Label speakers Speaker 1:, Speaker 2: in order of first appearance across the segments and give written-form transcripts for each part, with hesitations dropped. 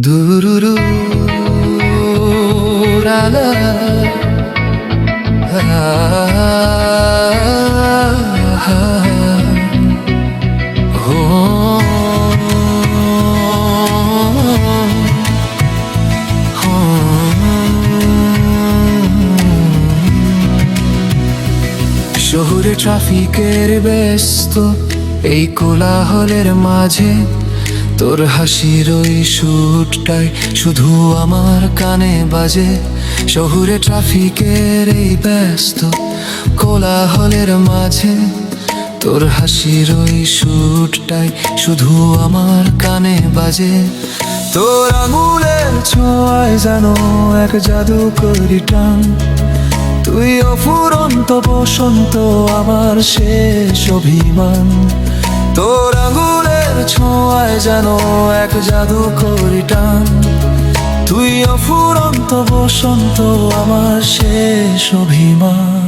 Speaker 1: দুরুরু রালা শহরে ট্রাফিকের ব্যস্ত এই কোলাহলের মাঝে তোর হাসির ওই সুরটাই শুধু আমার কানে বাজে। শহরে ট্রাফিকের এই ব্যস্ত কোলাহলের মাঝে তোর হাসির ওই সুরটাই শুধু আমার কানে বাজে। তোর আঙুলের ছোঁয়ায় জানো এক জাদুকরি টান, তুই অফুরন্ত বসন্ত আমার শেষ অভিমান। তোর আঙুলের ছোঁয়ায় জানো এক জাদুকরি টান, তুই অফুরন্ত বসন্ত আমার শেষ অভিমান।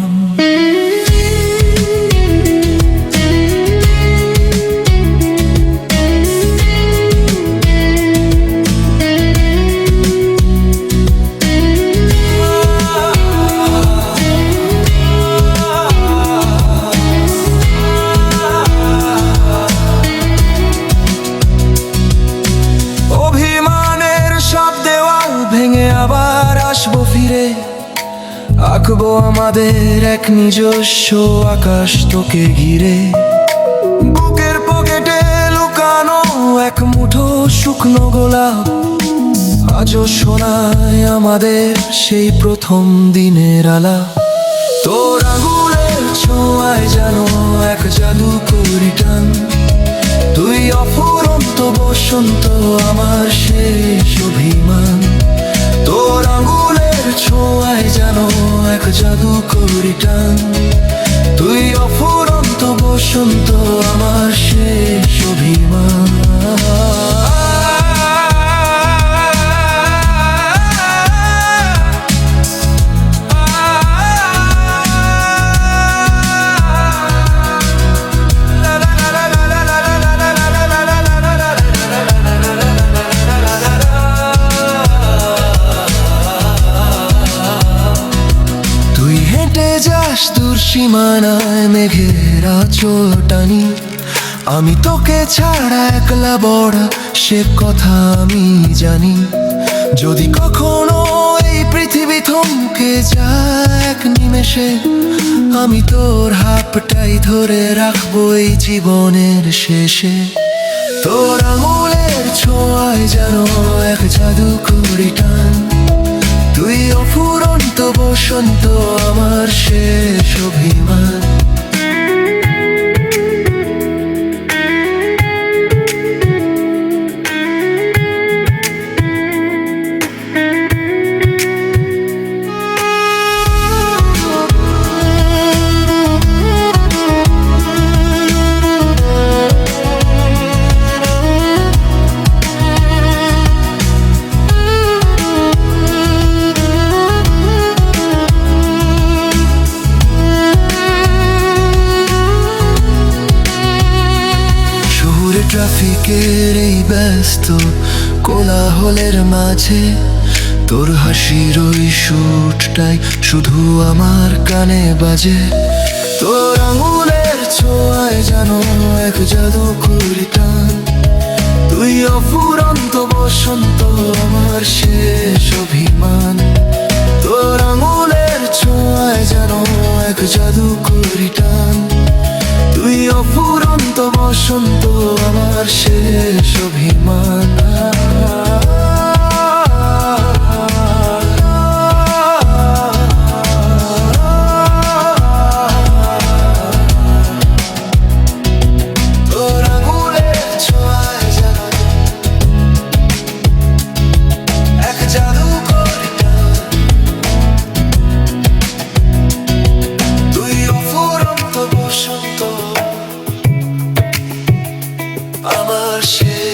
Speaker 1: ভেঙে আবার আসবো ফিরে, আঁকবো আমাদের এক নিজস্ব আকাশ তোকে ঘিরে। বুকের পকেটে লুকানো এক মুঠো শুকনো গোলাপ আজও শোনায় আমাদের সেই প্রথম দিনের আলাপ। তোর আঙুলের ছোঁয়ায় জানো এক জাদুকরি টান, তুই অফুরন্ত বসন্ত আমার শেষ অভিমান। তোর আঙুলের ছোঁয়ায় জানো এক জাদুকরি টান, তুই অফুরন্ত বসন্ত আমার শেষ অভিমান। দূর সীমানায় মেঘের আঁচল টানি, আমি তোকে ছাড়া একলা বড় সে কথা আমি জানি। যদি কখনো এই পৃথিবী থমকে যায় এক নিমেষে, আমি তোর হাতটাই ধরে রাখবো এই জীবনের শেষে। তোর আঙুলের ছোঁয়ায় জানো এক জাদুকরি টান, তুই অফুরন্ত বসন্ত আমার শেষ অভিমান। ট্রাফিকের এই ব্যস্ত কোলাহলের মাঝে তোর হাসির ওই সুরটাই শুধু আমার কানে বাজে। তোর আঙুলের ছোঁয়ায় জানো এক জাদুকরি টান, তুই অফুরন্ত বসন্ত আমার শেষ অভিমান। তোর আঙুলের ছোঁয়ায় জানো এক জাদুকরি টান, তুই অফুরন্ত বসন্ত আমার শেষ অভিমান। তোর আঙুলের ছোঁয়ায় জানো এক জাদুকরি টান, তুই অফুরন্ত বসন্ত আমার শেষ